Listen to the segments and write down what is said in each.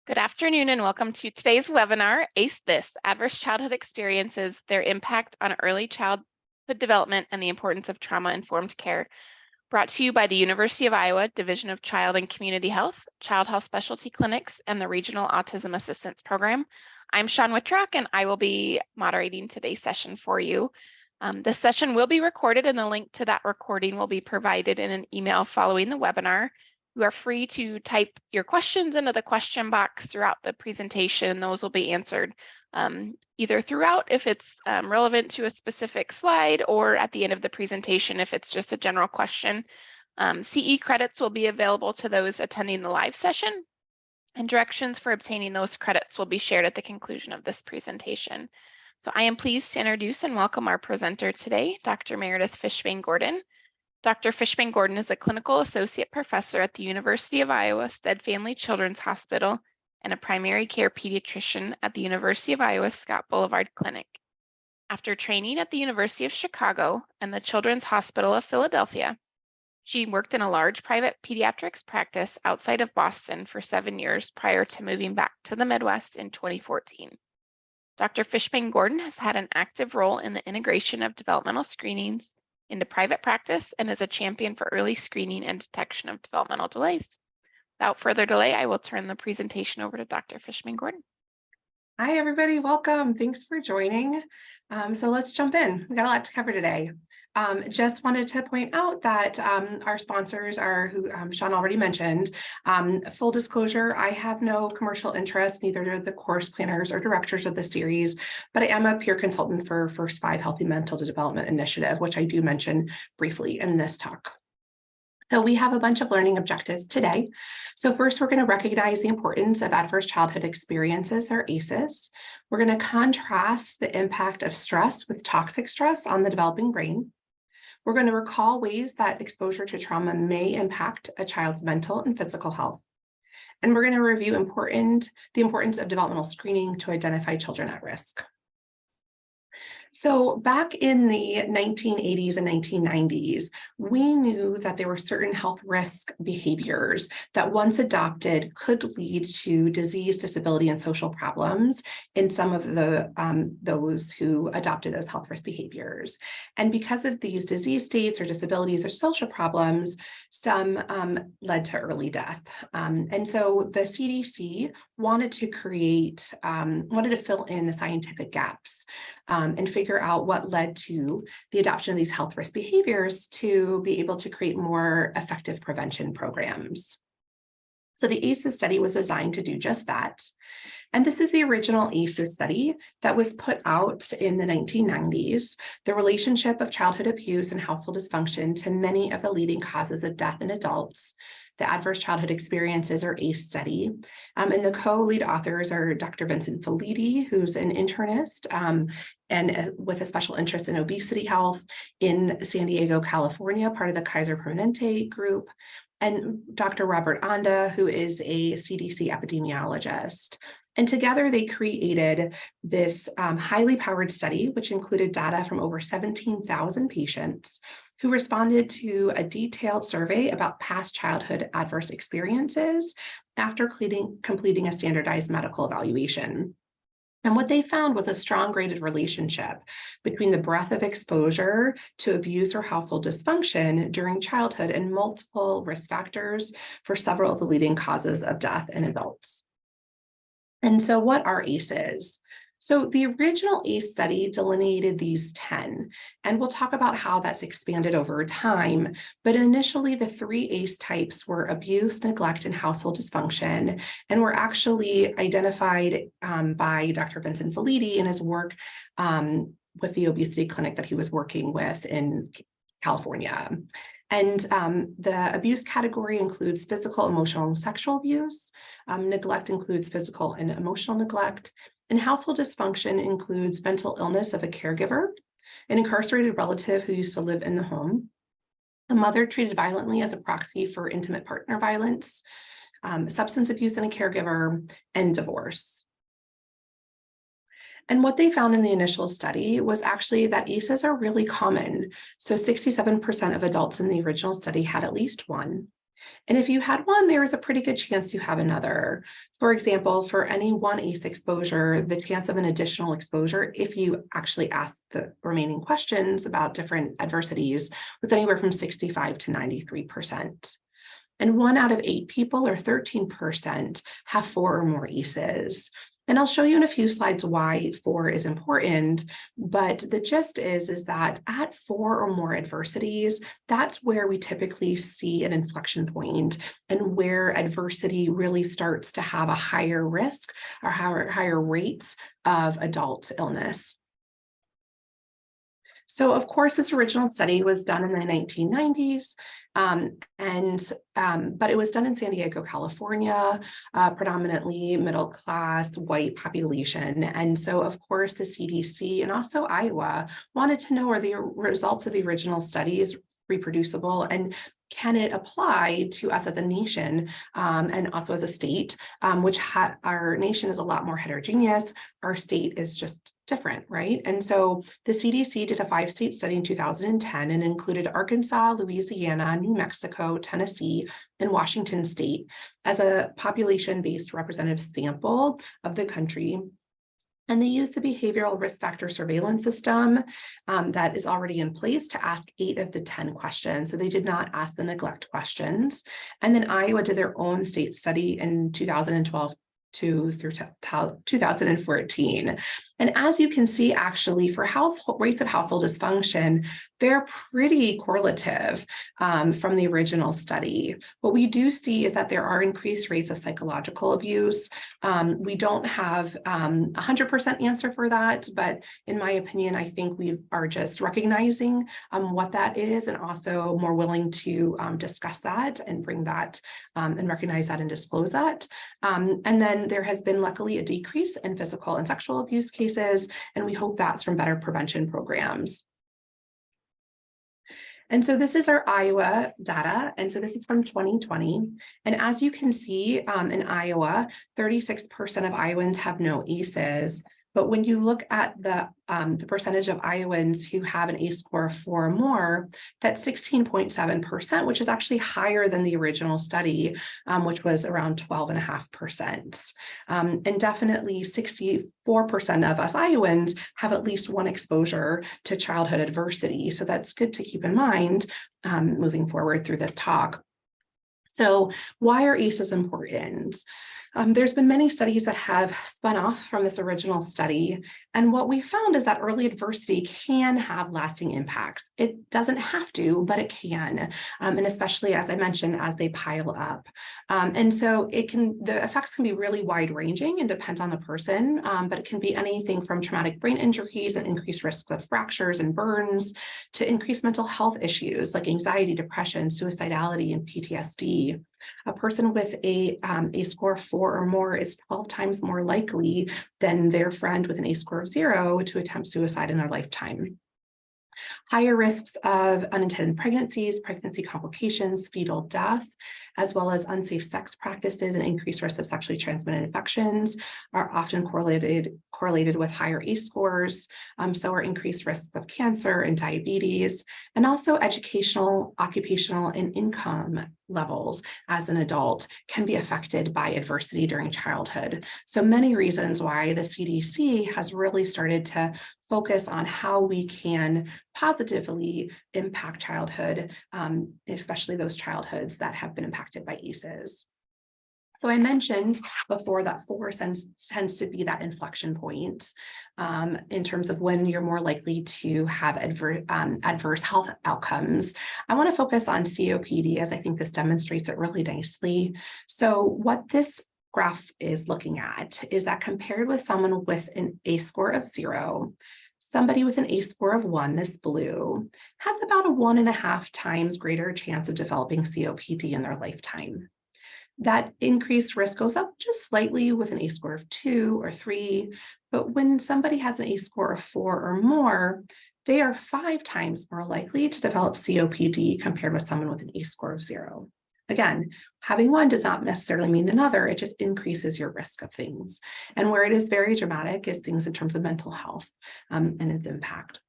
Good afternoon and welcome to today's webinar, ACE This, Adverse Childhood Experiences, Their Impact on Early Childhood Development and the Importance of Trauma-Informed Care, brought to you by the University of Iowa Division of Child and Community Health, Child Health Specialty Clinics, and the Regional Autism Assistance Program. I'm Shawn Wittrock and I will be moderating today's session for you. This session will be recorded and the link to that recording will be provided in an email following the webinar. You are free to type your questions into the question box throughout the presentation. Those will be answered either throughout if it's relevant to a specific slide or at the end of the presentation if it's just a general question. CE credits will be available to those attending the live session, and directions for obtaining those credits will be shared at the conclusion of this presentation. So I am pleased to introduce and welcome our presenter today, Dr. Meredith Fishbane-Gordon. Dr. Fishbane-Gordon is a clinical associate professor at the University of Iowa Stead Family Children's Hospital and a primary care pediatrician at the University of Iowa Scott Boulevard Clinic. After training at the University of Chicago and the Children's Hospital of Philadelphia, she worked in a large private pediatrics practice outside of Boston for 7 years prior to moving back to the Midwest in 2014. Dr. Fishbane-Gordon has had an active role in the integration of developmental screenings into private practice and is a champion for early screening and detection of developmental delays. Without further delay, I will turn the presentation over to Dr. Fishbane-Gordon. Hi, everybody. Welcome. Thanks for joining. So let's jump in. We got a lot to cover today. Just wanted to point out that our sponsors are who Shawn already mentioned. Full disclosure, I have no commercial interest, neither do the course planners or directors of the series, but I am a peer consultant for First 5 Healthy Mental Development Initiative, which I do mention briefly in this talk. So we have a bunch of learning objectives today. So first, we're going to recognize the importance of adverse childhood experiences, or ACEs. We're going to contrast the impact of stress with toxic stress on the developing brain. We're going to recall ways that exposure to trauma may impact a child's mental and physical health. And we're going to review the importance of developmental screening to identify children at risk. So back in the 1980s and 1990s, we knew that there were certain health risk behaviors that once adopted could lead to disease, disability, and social problems in some of the those who adopted those health risk behaviors. And because of these disease states or disabilities or social problems, some led to early death. And so the CDC wanted to fill in the scientific gaps and figure out what led to the adoption of these health risk behaviors to be able to create more effective prevention programs. So the ACEs study was designed to do just that. And this is the original ACEs study that was put out in the 1990s, the relationship of childhood abuse and household dysfunction to many of the leading causes of death in adults, the Adverse Childhood Experiences, or ACE study. And the co-lead authors are Dr. Vincent Felitti, who's an internist and with a special interest in obesity health in San Diego, California, part of the Kaiser Permanente group, and Dr. Robert Anda, who is a CDC epidemiologist. And together they created this highly powered study, which included data from over 17,000 patients who responded to a detailed survey about past childhood adverse experiences after completing a standardized medical evaluation. And what they found was a strong graded relationship between the breadth of exposure to abuse or household dysfunction during childhood and multiple risk factors for several of the leading causes of death in adults. And so what are ACEs? So the original ACE study delineated these 10, and we'll talk about how that's expanded over time. But initially, the 3 ACE types were abuse, neglect, and household dysfunction, and were actually identified by Dr. Vincent Felitti in his work with the obesity clinic that he was working with in California. And the abuse category includes physical, emotional, and sexual abuse. Neglect includes physical and emotional neglect. And household dysfunction includes mental illness of a caregiver, an incarcerated relative who used to live in the home, a mother treated violently as a proxy for intimate partner violence, substance abuse in a caregiver, and divorce. And what they found in the initial study was actually that ACEs are really common. So 67% of adults in the original study had at least one. And if you had one, there is a pretty good chance you have another. For example, for any one ACE exposure, the chance of an additional exposure, if you actually ask the remaining questions about different adversities, was anywhere from 65 to 93%. And 1 out of 8 people, or 13%, have 4 or more ACEs. And I'll show you in a few slides why 4 is important, but the gist is that at 4 or more adversities, that's where we typically see an inflection point and where adversity really starts to have a higher risk or higher rates of adult illness. So of course, this original study was done in the 1990s, but it was done in San Diego, California, predominantly middle class white population. And so of course, the CDC and also Iowa wanted to know, are the results of the original studies reproducible, and can it apply to us as a nation and also as a state, which our nation is a lot more heterogeneous. Our state is just different, right? And so the CDC did a 5-state study in 2010 and included Arkansas, Louisiana, New Mexico, Tennessee, and Washington state as a population-based representative sample of the country. And they use the behavioral risk factor surveillance system that is already in place to ask 8 of the 10 questions. So they did not ask the neglect questions. And then Iowa did their own state study in 2012 through 2014. And as you can see, actually, for rates of household dysfunction, they're pretty correlative from the original study. What we do see is that there are increased rates of psychological abuse. We don't have 100% answer for that, but in my opinion, I think we are just recognizing what that is, and also more willing to discuss that and bring that and recognize that and disclose that. And then there has been luckily a decrease in physical and sexual abuse cases, and we hope that's from better prevention programs. And so this is our Iowa data. And so this is from 2020. And as you can see in Iowa, 36% of Iowans have no ACEs. But when you look at the percentage of Iowans who have an ACE score of 4 or more, that's 16.7%, which is actually higher than the original study, which was around 12.5%. And definitely 64% of us Iowans have at least one exposure to childhood adversity. So that's good to keep in mind moving forward through this talk. So why are ACEs important? There's been many studies that have spun off from this original study, and what we found is that early adversity can have lasting impacts. It doesn't have to, but it can, and especially, as I mentioned, as they pile up. And so the effects can be really wide-ranging and depends on the person, but it can be anything from traumatic brain injuries and increased risk of fractures and burns to increased mental health issues like anxiety, depression, suicidality, and PTSD. A person with a score of 4 or more is 12 times more likely than their friend with an ACE score of 0 to attempt suicide in their lifetime. Higher risks of unintended pregnancies, pregnancy complications, fetal death, as well as unsafe sex practices and increased risk of sexually transmitted infections are often correlated with higher ACE scores. So are increased risks of cancer and diabetes, and also educational, occupational, and income levels as an adult can be affected by adversity during childhood. So many reasons why the CDC has really started to focus on how we can positively impact childhood, especially those childhoods that have been impacted by ACEs. So I mentioned before that 4 tends to be that inflection point in terms of when you're more likely to have adverse health outcomes. I want to focus on COPD, as I think this demonstrates it really nicely. So what this graph is looking at is that compared with someone with an ACE score of 0, somebody with an ACE score of 1, this blue, has about a 1.5 times greater chance of developing COPD in their lifetime. That increased risk goes up just slightly with an ACE score of 2 or 3, but when somebody has an ACE score of 4 or more, they are 5 times more likely to develop COPD compared with someone with an ACE score of 0. Again, having one does not necessarily mean another, it just increases your risk of things. And where it is very dramatic is things in terms of mental health and its impact.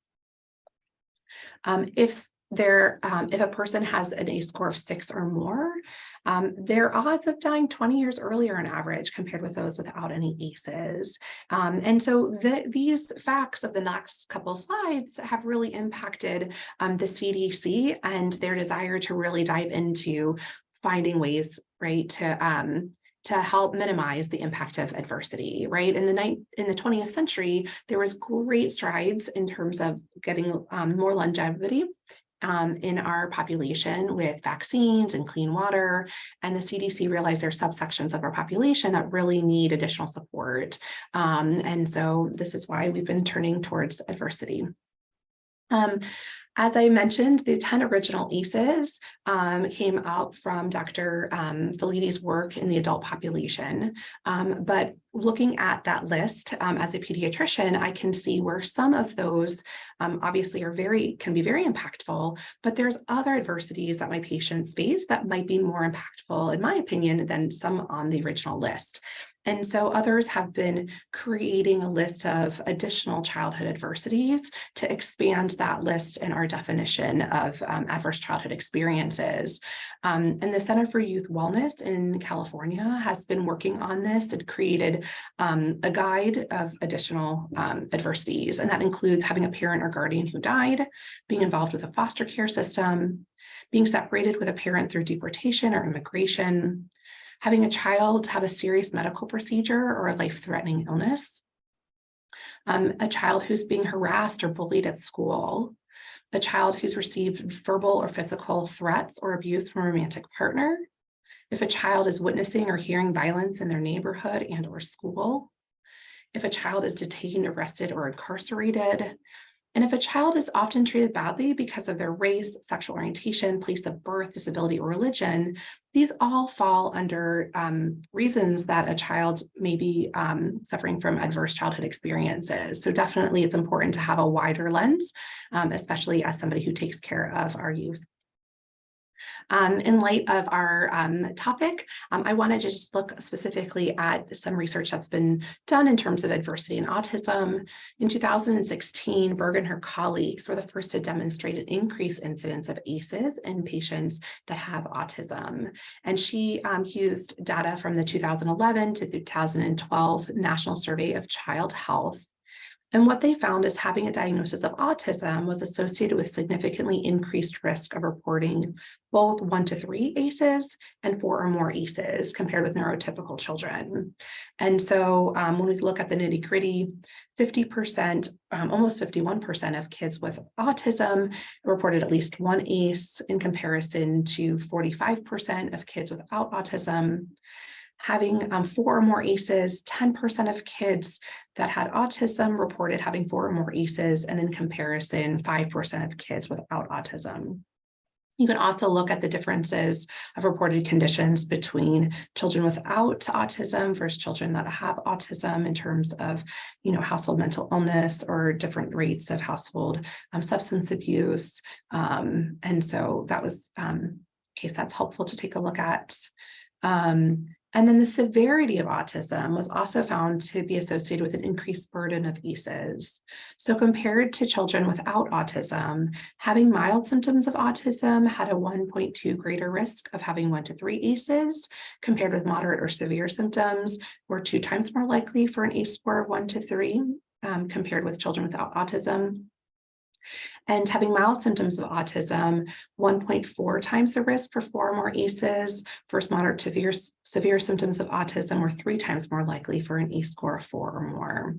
If if a person has an ACE score of 6 or more, their odds of dying 20 years earlier on average compared with those without any ACEs. And so these facts of the next couple slides have really impacted the CDC and their desire to really dive into finding ways, right, to help minimize the impact of adversity, right? In the 20th century, there was great strides in terms of getting more longevity in our population with vaccines and clean water. And the CDC realized there are subsections of our population that really need additional support. And so this is why we've been turning towards adversity. As I mentioned, the 10 original ACEs came out from Dr. Felidi's work in the adult population. But looking at that list as a pediatrician, I can see where some of those obviously can be very impactful, but there's other adversities that my patients face that might be more impactful, in my opinion, than some on the original list. And so others have been creating a list of additional childhood adversities to expand that list in our definition of adverse childhood experiences. And the Center for Youth Wellness in California has been working on this and created a guide of additional adversities. And that includes having a parent or guardian who died, being involved with a foster care system, being separated with a parent through deportation or immigration, having a child have a serious medical procedure or a life-threatening illness, a child who's being harassed or bullied at school, a child who's received verbal or physical threats or abuse from a romantic partner, if a child is witnessing or hearing violence in their neighborhood and or school, if a child is detained, arrested, or incarcerated, and if a child is often treated badly because of their race, sexual orientation, place of birth, disability, or religion, these all fall under reasons that a child may be suffering from adverse childhood experiences. So definitely it's important to have a wider lens, especially as somebody who takes care of our youth. In light of our topic, I wanted to just look specifically at some research that's been done in terms of adversity and autism. In 2016, Berg and her colleagues were the first to demonstrate an increased incidence of ACEs in patients that have autism. And she used data from the 2011 to 2012 National Survey of Child Health. And what they found is having a diagnosis of autism was associated with significantly increased risk of reporting both 1 to 3 ACEs and 4 or more ACEs compared with neurotypical children. And so when we look at the nitty gritty, 50%, almost 51% of kids with autism reported at least 1 ACE in comparison to 45% of kids without autism. Having 4 or more ACEs, 10% of kids that had autism reported having 4 or more ACEs, and in comparison, 5% of kids without autism. You can also look at the differences of reported conditions between children without autism versus children that have autism in terms of, household mental illness or different rates of household substance abuse. And so that was a case that's helpful to take a look at. And then the severity of autism was also found to be associated with an increased burden of ACEs. So compared to children without autism, having mild symptoms of autism had a 1.2 greater risk of having 1 to 3 ACEs, compared with moderate or severe symptoms were 2 times more likely for an ACE score of 1 to 3, compared with children without autism. And having mild symptoms of autism, 1.4 times the risk for 4 or more ACEs versus moderate to severe symptoms of autism were 3 times more likely for an ACE score of 4 or more.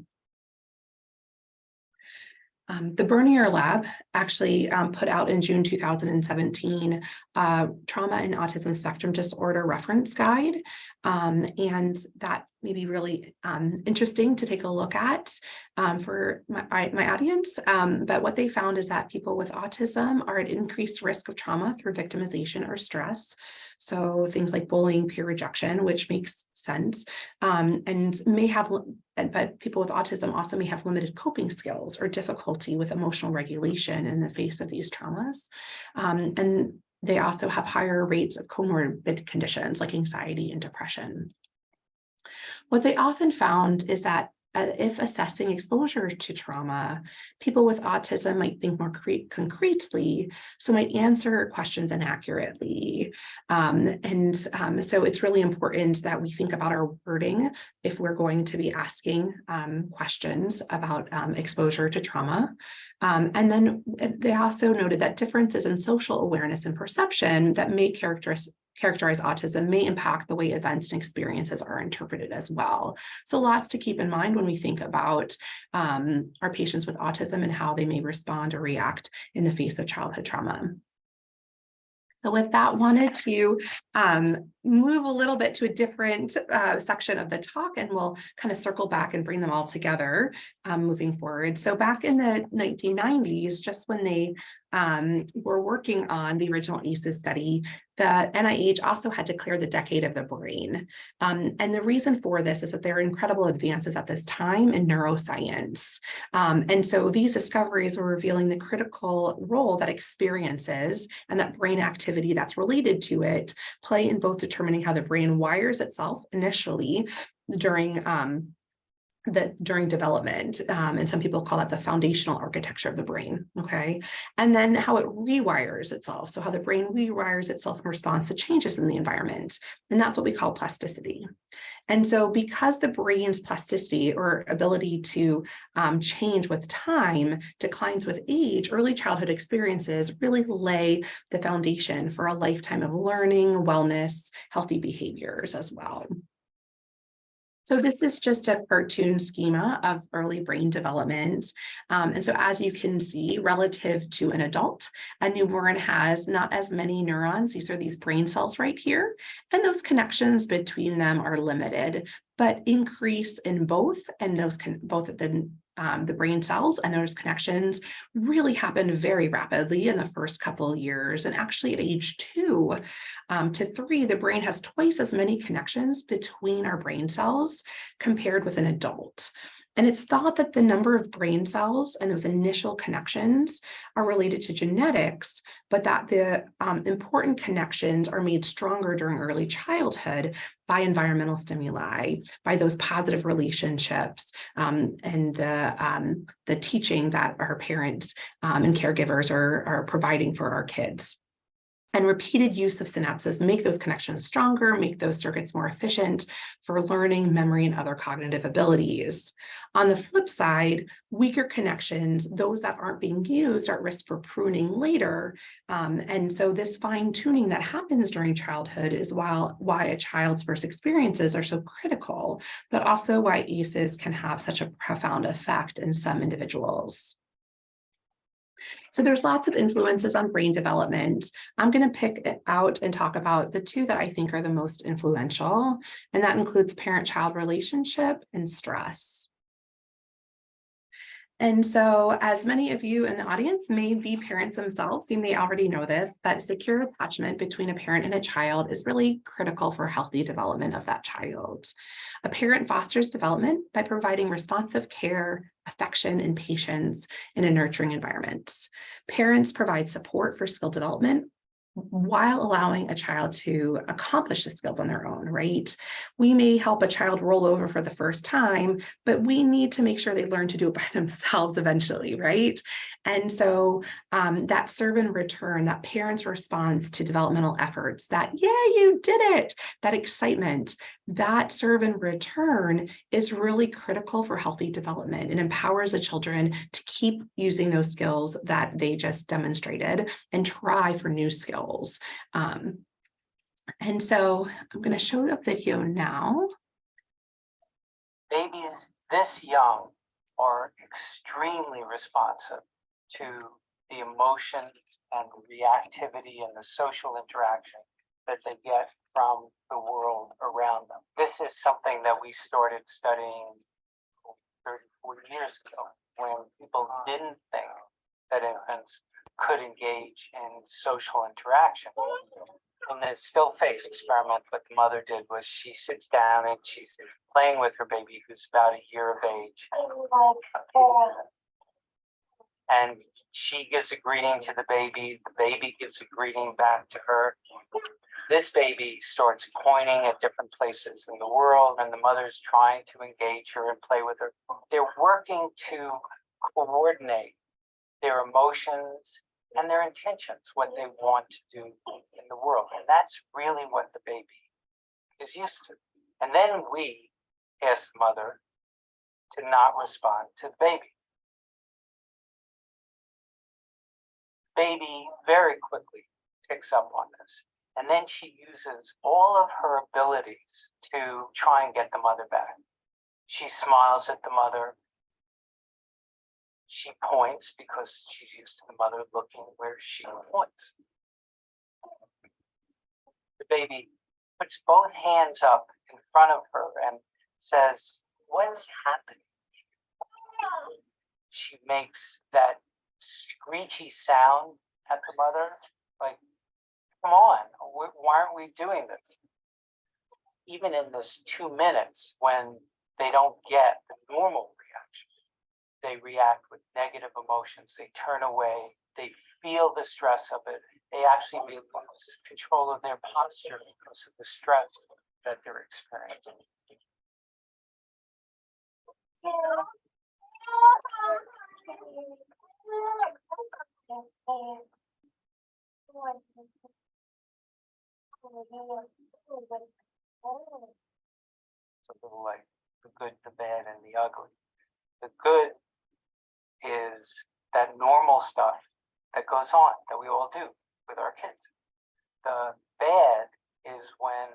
The Bernier Lab actually put out in June 2017 Trauma and Autism Spectrum Disorder Reference Guide, and that may be really interesting to take a look at for my audience. But what they found is that people with autism are at increased risk of trauma through victimization or stress. So things like bullying, peer rejection, which makes sense, and may have, but people with autism also may have limited coping skills or difficulty with emotional regulation in the face of these traumas. And they also have higher rates of comorbid conditions like anxiety and depression. What they often found is that if assessing exposure to trauma, people with autism might think more concretely, so might answer questions inaccurately. So it's really important that we think about our wording if we're going to be asking questions about exposure to trauma. And then they also noted that differences in social awareness and perception that may characterize autism may impact the way events and experiences are interpreted as well. So lots to keep in mind when we think about our patients with autism and how they may respond or react in the face of childhood trauma. So with that, wanted to move a little bit to a different section of the talk, and we'll kind of circle back and bring them all together moving forward. So back in the 1990s, just when they were working on the original ACEs study, the NIH also had declared the decade of the brain. And the reason for this is that there are incredible advances at this time in neuroscience. And so these discoveries were revealing the critical role that experiences and that brain activity that's related to it play in both determining how the brain wires itself initially during development, and some people call that the foundational architecture of the brain, okay? And then how it rewires itself, so how the brain rewires itself in response to changes in the environment, and that's what we call plasticity. And so because the brain's plasticity or ability to change with time declines with age, early childhood experiences really lay the foundation for a lifetime of learning, wellness, healthy behaviors as well. So this is just a cartoon schema of early brain development. And so as you can see, relative to an adult, a newborn has not as many neurons. These are these brain cells right here. And those connections between them are limited, but increase in both, and those both at the brain cells and those connections really happen very rapidly in the first couple of years. And actually at age 2 to 3, the brain has twice as many connections between our brain cells compared with an adult. And it's thought that the number of brain cells and those initial connections are related to genetics, but that the important connections are made stronger during early childhood by environmental stimuli, by those positive relationships, and the teaching that our parents and caregivers are providing for our kids. And repeated use of synapses make those connections stronger, make those circuits more efficient for learning, memory, and other cognitive abilities. On the flip side, weaker connections, those that aren't being used, are at risk for pruning later. And so this fine-tuning that happens during childhood is why a child's first experiences are so critical, but also why ACEs can have such a profound effect in some individuals. So there's lots of influences on brain development. I'm going to pick it out and talk about the 2 that I think are the most influential, and that includes parent-child relationship and stress. And so, as many of you in the audience may be parents themselves, you may already know this, but secure attachment between a parent and a child is really critical for healthy development of that child. A parent fosters development by providing responsive care, affection, and patience in a nurturing environment. Parents provide support for skill development while allowing a child to accomplish the skills on their own, right? We may help a child roll over for the first time, but we need to make sure they learn to do it by themselves eventually, right? And so that serve and return, that parent's response to developmental efforts, that, yeah, you did it, that excitement, that serve and return is really critical for healthy development and empowers the children to keep using those skills that they just demonstrated and try for new skills. And so I'm going to show a video now. Babies this young are extremely responsive to the emotions and reactivity and the social interaction that they get from the world around them. This is something that we started studying 30, 40 years ago, when people didn't think that infants could engage in social interaction. In the still face experiment, what the mother did was she sits down and she's playing with her baby who's about a year of age. And she gives a greeting to the baby gives a greeting back to her. this baby starts pointing at different places in the world, and the mother's trying to engage her and play with her. They're working to coordinate their emotions and their intentions, what they want to do in the world. And that's really what the baby is used to. And then we ask the mother to not respond to the baby. Baby very quickly picks up on this. And then she uses all of her abilities to try and get the mother back. She smiles at the mother. She points because she's used to the mother looking where she points. The baby puts both hands up in front of her and says, "What's happening?" She makes that screechy sound at the mother, like, come on, why aren't we doing this? Even in this 2 minutes, when they don't get the normal reaction, they react with negative emotions. They turn away. They feel the stress of it. They actually may lose control of their posture because of the stress that they're experiencing. It's a little like the good, the bad, and the ugly. The good is that normal stuff that goes on that we all do with our kids. The bad is when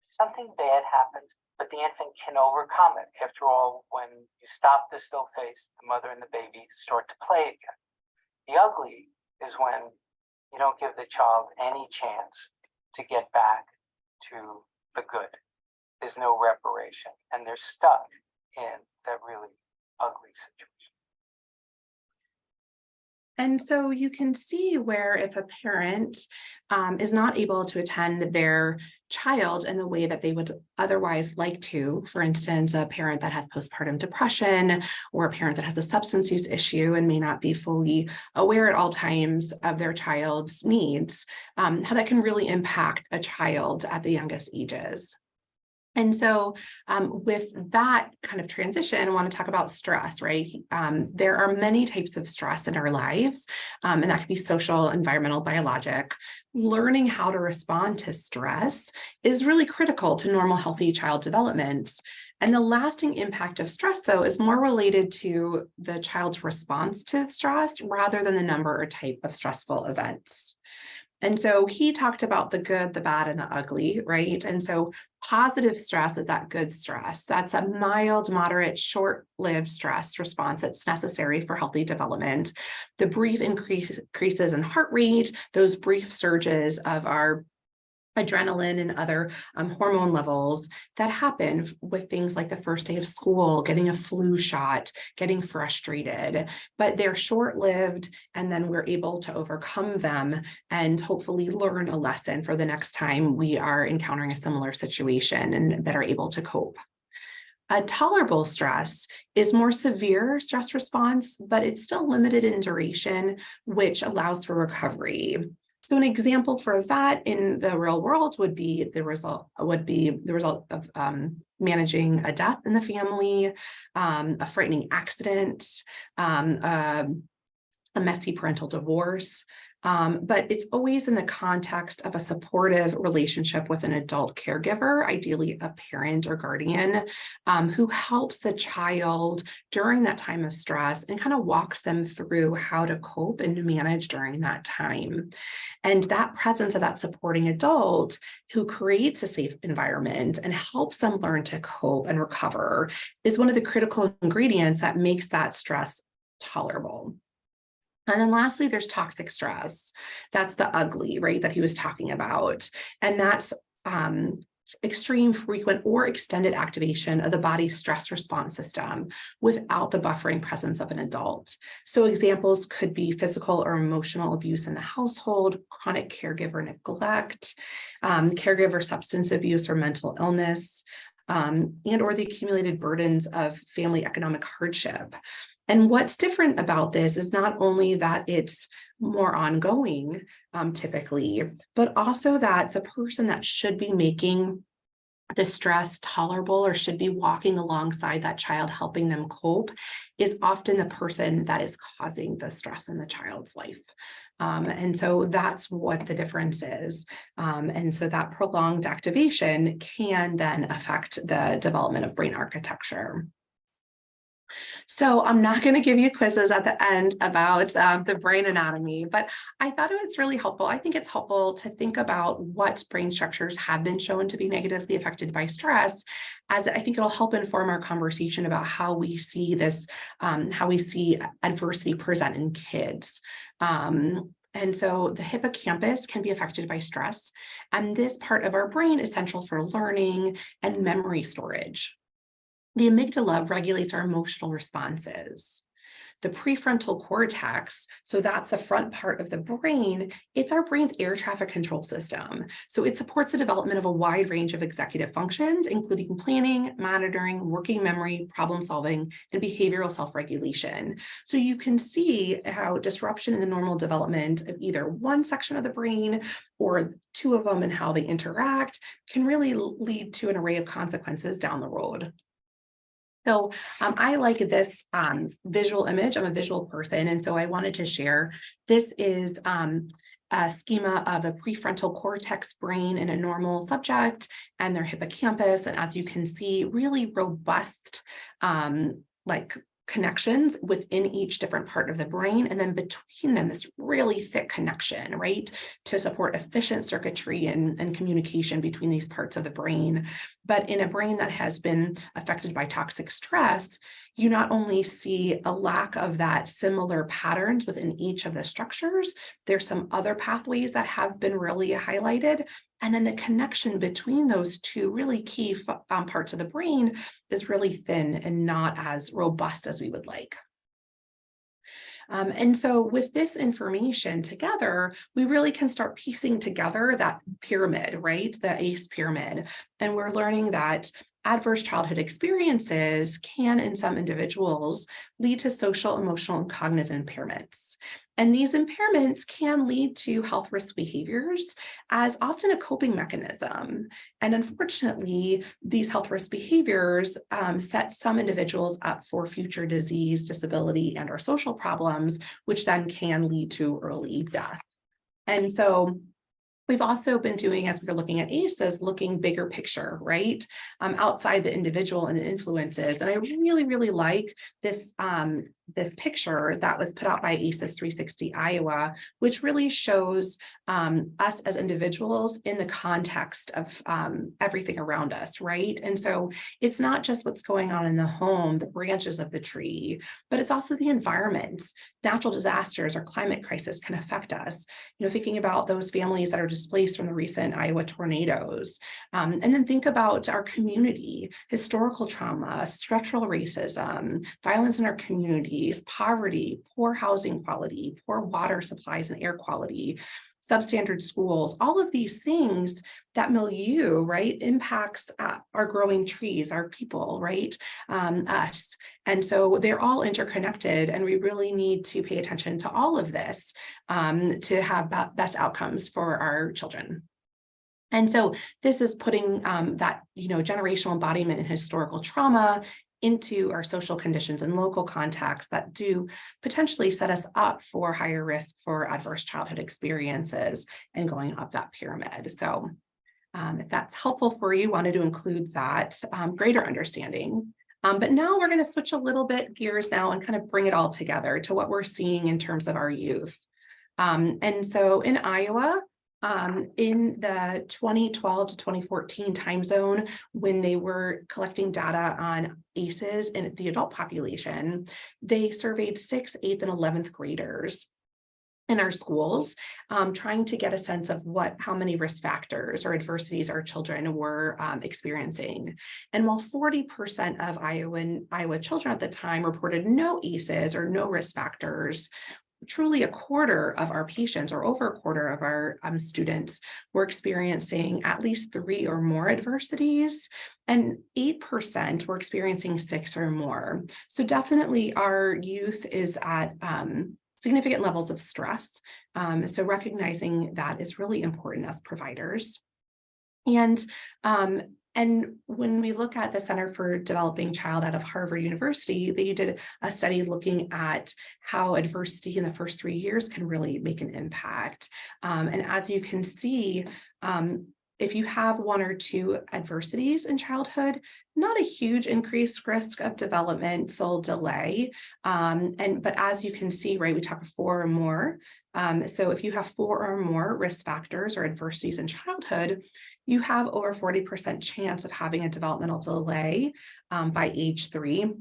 something bad happens, but the infant can overcome it. After all, when you stop the still face, the mother and the baby start to play again. The ugly is when you don't give the child any chance to get back to the good. There's no reparation, and they're stuck in that really ugly situation. And so you can see where if a parent is not able to attend their child in the way that they would otherwise like to, for instance, a parent that has postpartum depression or a parent that has a substance use issue and may not be fully aware at all times of their child's needs, how that can really impact a child at the youngest ages. And so with that kind of transition, I want to talk about stress, right? There are many types of stress in our lives, and that could be social, environmental, biologic. Learning how to respond to stress is really critical to normal, healthy child development. And the lasting impact of stress, though, is more related to the child's response to stress rather than the number or type of stressful events. And so he talked about the good, the bad, and the ugly, right? And so positive stress is that good stress. That's a mild, moderate, short-lived stress response that's necessary for healthy development. The brief increases in heart rate, those brief surges of our adrenaline and other hormone levels that happen with things like the first day of school, getting a flu shot, getting frustrated, but they're short-lived, and then we're able to overcome them and hopefully learn a lesson for the next time we are encountering a similar situation and better able to cope. A tolerable stress is more severe stress response, but it's still limited in duration, which allows for recovery. So an example for that in the real world would be the result of managing a death in the family, a frightening accident, a messy parental divorce, but it's always in the context of a supportive relationship with an adult caregiver, ideally a parent or guardian, who helps the child during that time of stress and kind of walks them through how to cope and manage during that time. And that presence of that supporting adult who creates a safe environment and helps them learn to cope and recover is one of the critical ingredients that makes that stress tolerable. And then lastly, there's toxic stress. That's the ugly, right, that he was talking about. And that's extreme, frequent, or extended activation of the body's stress response system without the buffering presence of an adult. So examples could be physical or emotional abuse in the household, chronic caregiver neglect, caregiver substance abuse or mental illness, and or the accumulated burdens of family economic hardship. And what's different about this is not only that it's more ongoing, typically, but also that the person that should be making the stress tolerable or should be walking alongside that child, helping them cope, is often the person that is causing the stress in the child's life. And so that's what the difference is. And so that prolonged activation can then affect the development of brain architecture. So I'm not going to give you quizzes at the end about the brain anatomy, but I thought it was really helpful. I think it's helpful to think about what brain structures have been shown to be negatively affected by stress, as I think it'll help inform our conversation about how we see this, how we see adversity present in kids. And so the hippocampus can be affected by stress, and this part of our brain is central for learning and memory storage. The amygdala regulates our emotional responses. The prefrontal cortex, so that's the front part of the brain, it's our brain's air traffic control system. So it supports the development of a wide range of executive functions, including planning, monitoring, working memory, problem solving, and behavioral self-regulation. So you can see how disruption in the normal development of either one section of the brain or two of them and how they interact can really lead to an array of consequences down the road. So I like this visual image. I'm a visual person, and so I wanted to share. This is a schema of a prefrontal cortex brain in a normal subject and their hippocampus. And as you can see, really robust like connections within each different part of the brain, and then between them this really thick connection, right, to support efficient circuitry and communication between these parts of the brain. But in a brain that has been affected by toxic stress, you not only see a lack of that similar patterns within each of the structures, there's some other pathways that have been really highlighted. And then the connection between those two really key parts of the brain is really thin and not as robust as we would like. And so with this information together, we really can start piecing together that pyramid, right? The ACE pyramid. And we're learning that adverse childhood experiences can, in some individuals, lead to social, emotional, and cognitive impairments. And these impairments can lead to health risk behaviors as often a coping mechanism. And unfortunately, these health risk behaviors set some individuals up for future disease, disability, and or social problems, which then can lead to early death. And so we've also been doing, as we're looking at ACEs, looking bigger picture, right? Outside the individual and influences. And I really, really like this, this picture that was put out by ACEs 360 Iowa, which really shows us as individuals in the context of everything around us, right? And so it's not just what's going on in the home, the branches of the tree, but it's also the environment. Natural disasters or climate crisis can affect us. You know, thinking about those families that are displaced from the recent Iowa tornadoes. And then think about our community, historical trauma, structural racism, violence in our communities, poverty, poor housing quality, poor water supplies and air quality, substandard schools, all of these things, that milieu, right, impacts our growing trees, our people, right, us. And so they're all interconnected, and we really need to pay attention to all of this to have best outcomes for our children. And so this is putting that, you know, generational embodiment and historical trauma into our social conditions and local contexts that do potentially set us up for higher risk for adverse childhood experiences and going up that pyramid. So if that's helpful for you, wanted to include that greater understanding. But now we're going to switch a little bit gears now and kind of bring it all together to what we're seeing in terms of our youth. And so in Iowa, in the 2012 to 2014 time zone, when they were collecting data on ACEs in the adult population, they surveyed 6th, 8th, and 11th graders in our schools, trying to get a sense of how many risk factors or adversities our children were experiencing. And while 40% of Iowa children at the time reported no ACEs or no risk factors, truly a quarter of our patients, or over a quarter of our students, were experiencing at least 3 or more adversities, and 8% were experiencing 6 or more. So definitely our youth is at significant levels of stress. So recognizing that is really important as providers. And when we look at the Center for Developing Child out of Harvard University, they did a study looking at how adversity in the first 3 years can really make an impact. And as you can see, if you have 1 or 2 adversities in childhood, not a huge increased risk of developmental delay. But as you can see, right, we talk 4 or more. So if you have 4 or more risk factors or adversities in childhood, you have over 40% chance of having a developmental delay by age 3.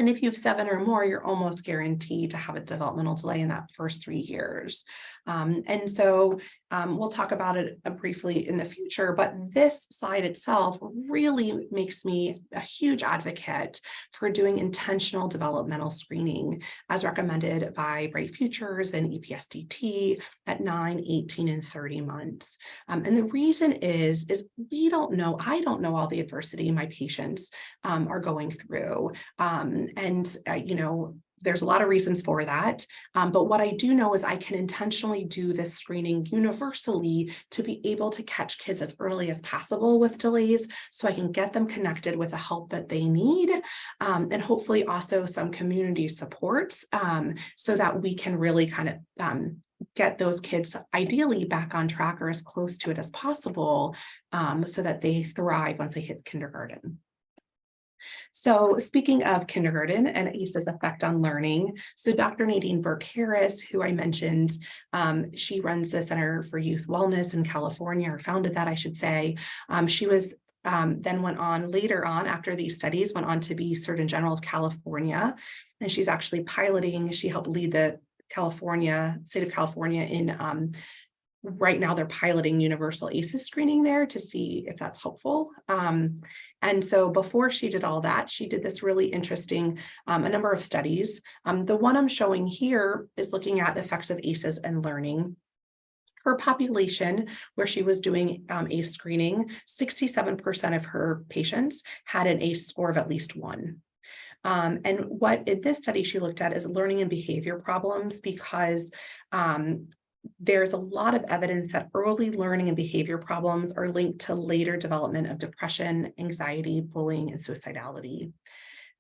And if you have 7 or more, you're almost guaranteed to have a developmental delay in that first 3 years. And so we'll talk about it briefly in the future, but this slide itself really makes me a huge advocate for doing intentional developmental screening as recommended by Bright Futures and EPSDT at 9, 18, and 30 months. And the reason is we don't know, I don't know all the adversity my patients are going through. There's a lot of reasons for that. But what I do know is I can intentionally do this screening universally to be able to catch kids as early as possible with delays, so I can get them connected with the help that they need, and hopefully also some community supports, so that we can really kind of get those kids ideally back on track or as close to it as possible, so that they thrive once they hit kindergarten. So speaking of kindergarten and ACE's effect on learning, so Dr. Nadine Burke-Harris, who I mentioned, she runs the Center for Youth Wellness in California, or founded that, I should say. She was then went on later on, after these studies, went on to be Surgeon General of California. And she's actually piloting, she helped lead the state of California in right now they're piloting universal ACEs screening there to see if that's helpful. And so before she did all that, she did this really interesting, a number of studies. The one I'm showing here is looking at effects of ACEs and learning. Her population, where she was doing ACE screening, 67% of her patients had an ACE score of at least 1. And what in this study she looked at is learning and behavior problems, because there's a lot of evidence that early learning and behavior problems are linked to later development of depression, anxiety, bullying, and suicidality.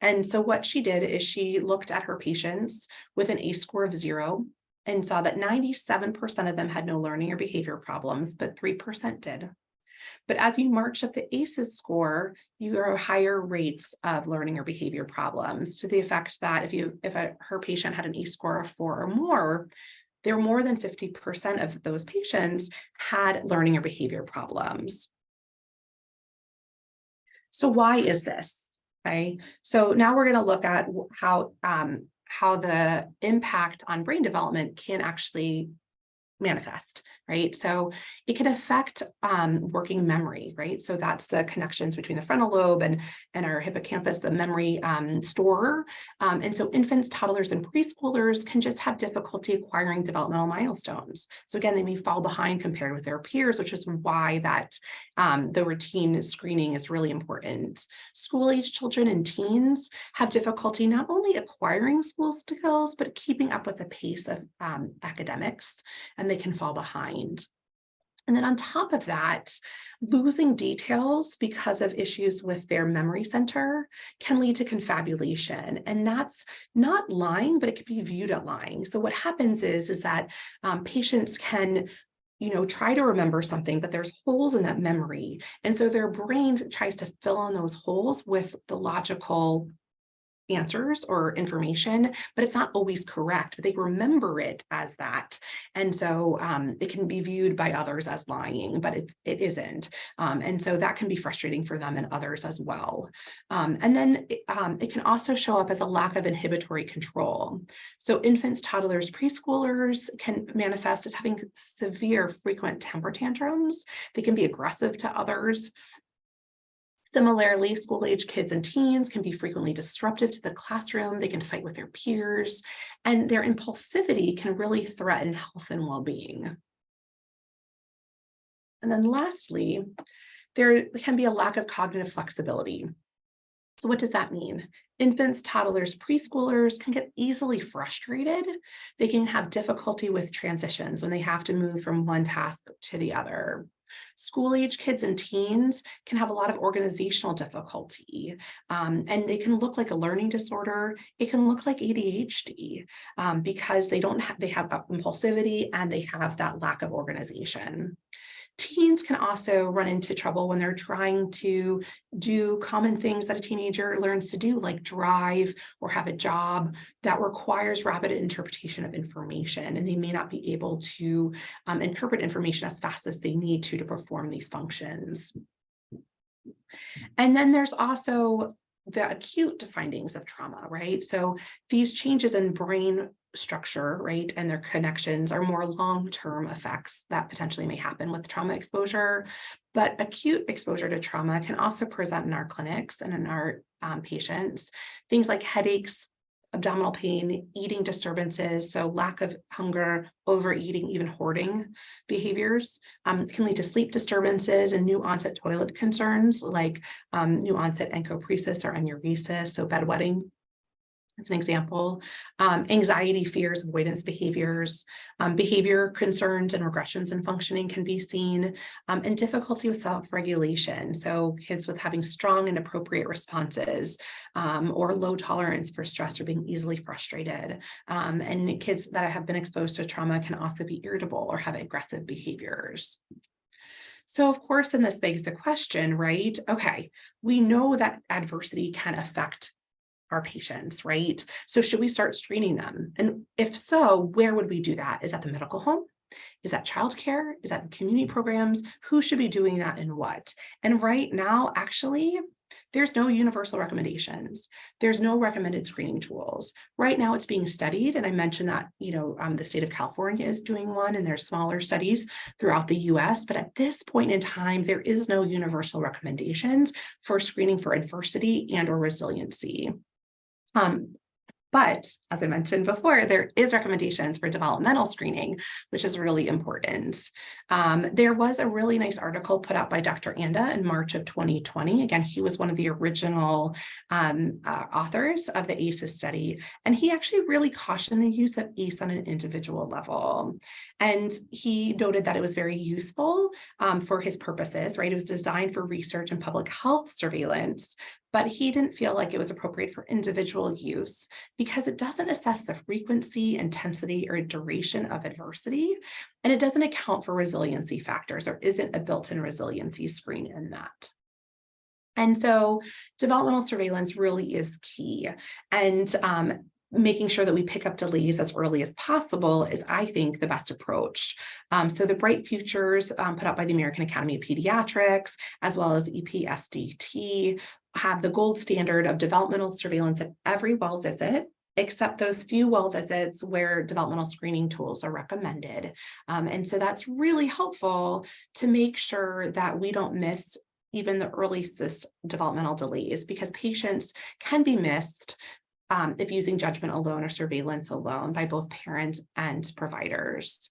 And so what she did is she looked at her patients with an ACE score of 0 and saw that 97% of them had no learning or behavior problems, but 3% did. But as you march up the ACEs score, you have higher rates of learning or behavior problems, to the effect that if her patient had an ACE score of 4 or more, there were more than 50% of those patients had learning or behavior problems. So why is this? Okay, so now we're going to look at how the impact on brain development can actually manifest, right? So it can affect working memory, right? So that's the connections between the frontal lobe and our hippocampus, the memory storer. And so infants, toddlers, and preschoolers can just have difficulty acquiring developmental milestones. So again, they may fall behind compared with their peers, which is why that the routine screening is really important. School-age children and teens have difficulty not only acquiring school skills, but keeping up with the pace of academics, and they can fall behind. And then on top of that, losing details because of issues with their memory center can lead to confabulation. And that's not lying, but it could be viewed as lying. So what happens is that patients can try to remember something, but there's holes in that memory. And so their brain tries to fill in those holes with the logical answers or information, but it's not always correct, but they remember it as that. And so it can be viewed by others as lying, but it isn't. And so that can be frustrating for them and others as well. And then it can also show up as a lack of inhibitory control. So infants, toddlers, preschoolers can manifest as having severe frequent temper tantrums. They can be aggressive to others. Similarly, school-age kids and teens can be frequently disruptive to the classroom. They can fight with their peers, and their impulsivity can really threaten health and well-being. And then lastly, there can be a lack of cognitive flexibility. So what does that mean? Infants, toddlers, preschoolers can get easily frustrated. They can have difficulty with transitions when they have to move from one task to the other. School-age kids and teens can have a lot of organizational difficulty, and they can look like a learning disorder. It can look like ADHD because they have impulsivity and they have that lack of organization. Teens can also run into trouble when they're trying to do common things that a teenager learns to do, like drive or have a job that requires rapid interpretation of information, and they may not be able to interpret information as fast as they need to perform these functions. And then there's also the acute findings of trauma, right? So these changes in brain structure, right, and their connections are more long-term effects that potentially may happen with trauma exposure. But acute exposure to trauma can also present in our clinics and in our patients. Things like headaches, abdominal pain, eating disturbances, so lack of hunger, overeating, even hoarding behaviors can lead to sleep disturbances and new onset toilet concerns like new onset encopresis or enuresis, so bedwetting. As an example, anxiety, fears, avoidance behaviors, behavior concerns and regressions in functioning can be seen, and difficulty with self-regulation. So kids with having strong and appropriate responses or low tolerance for stress or being easily frustrated. And kids that have been exposed to trauma can also be irritable or have aggressive behaviors. So of course, then this begs the question, right? Okay, we know that adversity can affect our patients, right? So should we start screening them? And if so, where would we do that? Is that the medical home? Is that childcare? Is that community programs? Who should be doing that and what? And right now, actually, there's no universal recommendations. There's no recommended screening tools. Right now, it's being studied. And I mentioned that, the state of California is doing one, and there's smaller studies throughout the US. But at this point in time, there is no universal recommendations for screening for adversity and or resiliency. But as I mentioned before, there is recommendations for developmental screening, which is really important. There was a really nice article put out by Dr. Anda in March of 2020. Again, he was one of the original authors of the ACEs study, and he actually really cautioned the use of ACE on an individual level. And he noted that it was very useful for his purposes, right? It was designed for research and public health surveillance, but he didn't feel like it was appropriate for individual use because it doesn't assess the frequency, intensity, or duration of adversity, and it doesn't account for resiliency factors. There isn't a built-in resiliency screen in that. And so developmental surveillance really is key. And making sure that we pick up delays as early as possible is, I think, the best approach. So the Bright Futures put out by the American Academy of Pediatrics, as well as EPSDT, have the gold standard of developmental surveillance at every well visit, except those few well visits where developmental screening tools are recommended. And so that's really helpful to make sure that we don't miss even the earliest developmental delays, because patients can be missed if using judgment alone or surveillance alone by both parents and providers.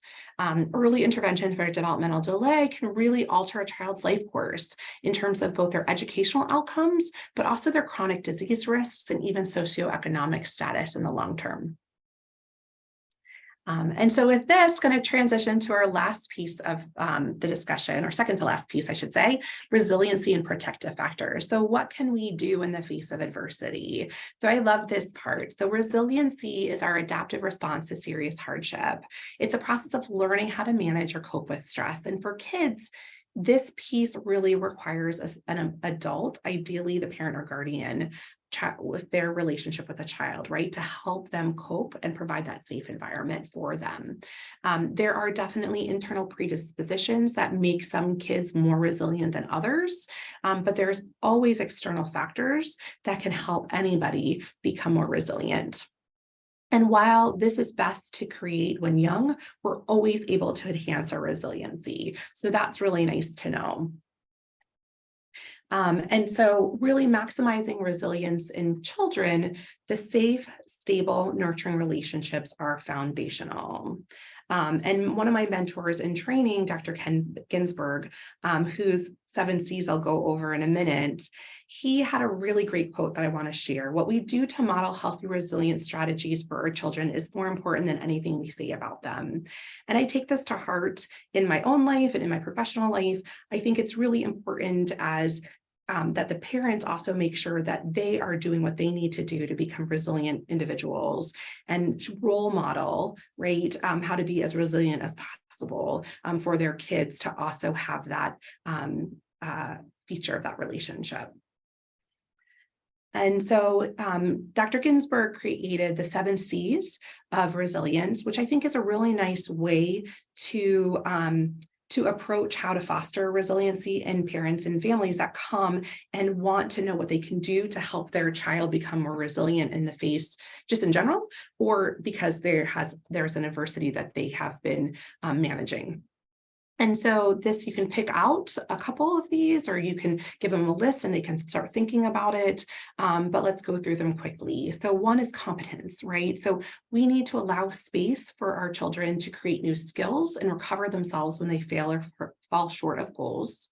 Early intervention for developmental delay can really alter a child's life course in terms of both their educational outcomes, but also their chronic disease risks and even socioeconomic status in the long term. And so with this, going to transition to our last piece of the discussion, or second to last piece, I should say, resiliency and protective factors. So what can we do in the face of adversity? So I love this part. So resiliency is our adaptive response to serious hardship. It's a process of learning how to manage or cope with stress. And for kids, this piece really requires an adult, ideally the parent or guardian, with their relationship with the child, right, to help them cope and provide that safe environment for them. There are definitely internal predispositions that make some kids more resilient than others, but there's always external factors that can help anybody become more resilient. And while this is best to create when young, we're always able to enhance our resiliency. So that's really nice to know. And so really maximizing resilience in children, the safe, stable, nurturing relationships are foundational. And one of my mentors in training, Dr. Ken Ginsberg, whose 7 C's I'll go over in a minute, he had a really great quote that I want to share. What we do to model healthy, resilient strategies for our children is more important than anything we say about them. And I take this to heart in my own life and in my professional life. I think it's really important as that the parents also make sure that they are doing what they need to do to become resilient individuals and role model, right, how to be as resilient as possible for their kids to also have that feature of that relationship. And so Dr. Ginsberg created the 7 C's of resilience, which I think is a really nice way to approach how to foster resiliency in parents and families that come and want to know what they can do to help their child become more resilient in the face, just in general, or because there's an adversity that they have been managing. And so this, you can pick out a couple of these, or you can give them a list and they can start thinking about it. But let's go through them quickly. So one is competence, right? So we need to allow space for our children to create new skills and recover themselves when they fail or fall short of goals.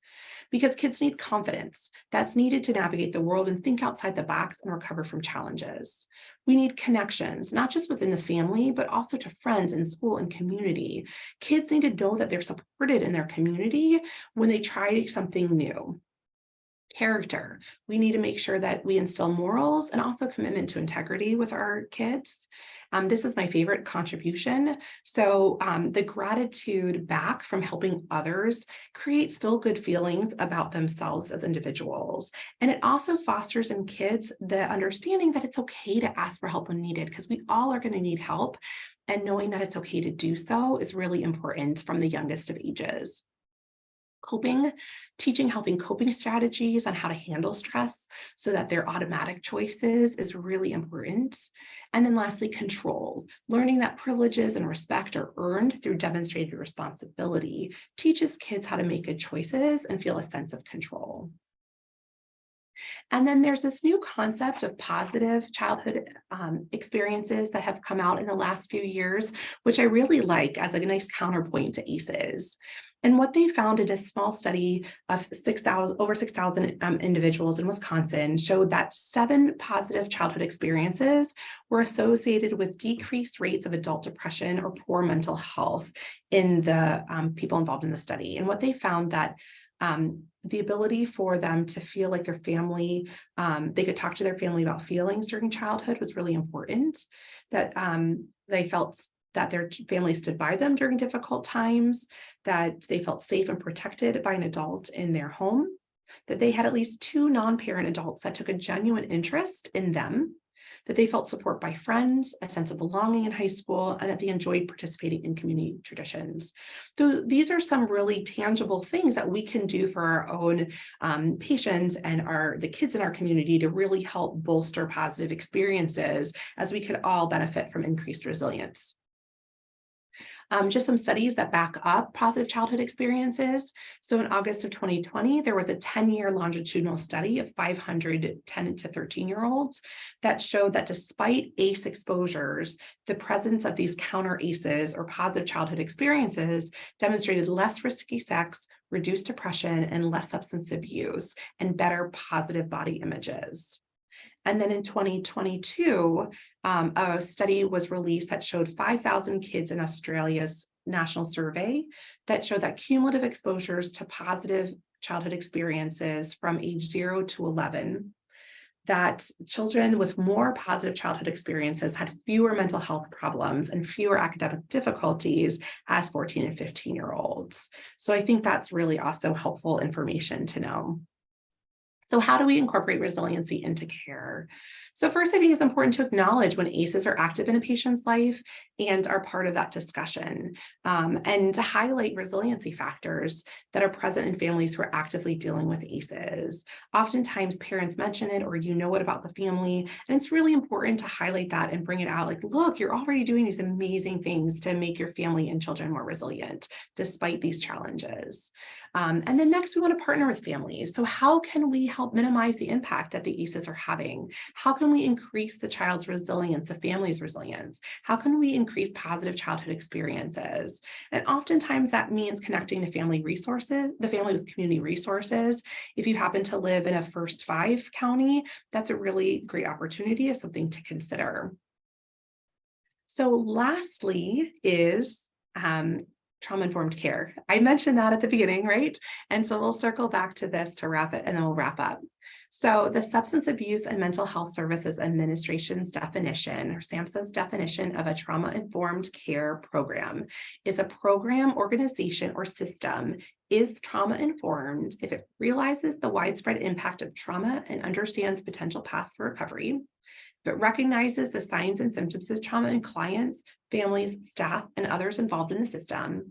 Because kids need confidence that's needed to navigate the world and think outside the box and recover from challenges. We need connections, not just within the family, but also to friends in school and community. Kids need to know that they're supported in their community when they try something new. Character. We need to make sure that we instill morals and also commitment to integrity with our kids. This is my favorite, contribution. So the gratitude back from helping others creates feel-good feelings about themselves as individuals. And it also fosters in kids the understanding that it's okay to ask for help when needed, because we all are going to need help. And knowing that it's okay to do so is really important from the youngest of ages. Coping, teaching healthy coping strategies on how to handle stress so that they're automatic choices is really important. And then lastly, control. Learning that privileges and respect are earned through demonstrated responsibility teaches kids how to make good choices and feel a sense of control. And then there's this new concept of positive childhood experiences that have come out in the last few years, which I really like as a nice counterpoint to ACEs. And what they found in a small study of over 6,000 individuals in Wisconsin showed that 7 positive childhood experiences were associated with decreased rates of adult depression or poor mental health in the people involved in the study. And what they found that the ability for them to feel like their family, they could talk to their family about feelings during childhood was really important, that they felt that their family stood by them during difficult times, that they felt safe and protected by an adult in their home, that they had at least 2 non-parent adults that took a genuine interest in them, that they felt support by friends, a sense of belonging in high school, and that they enjoyed participating in community traditions. So these are some really tangible things that we can do for our own patients and the kids in our community to really help bolster positive experiences, as we could all benefit from increased resilience. Just some studies that back up positive childhood experiences. So in August of 2020, there was a 10-year longitudinal study of 500 10 to 13-year-olds that showed that despite ACE exposures, the presence of these counter ACEs or positive childhood experiences demonstrated less risky sex, reduced depression, and less substance abuse, and better positive body images. And then in 2022, a study was released that showed 5,000 kids in Australia's national survey that showed that cumulative exposures to positive childhood experiences from age 0 to 11, that children with more positive childhood experiences had fewer mental health problems and fewer academic difficulties as 14 and 15-year-olds. So I think that's really also helpful information to know. So how do we incorporate resiliency into care? So first, I think it's important to acknowledge when ACEs are active in a patient's life and are part of that discussion, and to highlight resiliency factors that are present in families who are actively dealing with ACEs. Oftentimes parents mention it or you know it about the family, and it's really important to highlight that and bring it out like, look, you're already doing these amazing things to make your family and children more resilient despite these challenges. And then next, we want to partner with families. So how can we help minimize the impact that the ACEs are having? How can we increase the child's resilience, the family's resilience? How can we increase positive childhood experiences? And oftentimes that means connecting to family resources, the family with community resources. If you happen to live in a first 5 county, that's a really great opportunity, of something to consider. So lastly is trauma-informed care. I mentioned that at the beginning, right? And so we'll circle back to this to wrap it, and then we'll wrap up. So the Substance Abuse and Mental Health Services Administration's definition, or SAMHSA's definition of a trauma-informed care program, is a program, organization, or system is trauma-informed if it realizes the widespread impact of trauma and understands potential paths for recovery, if it recognizes the signs and symptoms of trauma in clients, families, staff, and others involved in the system,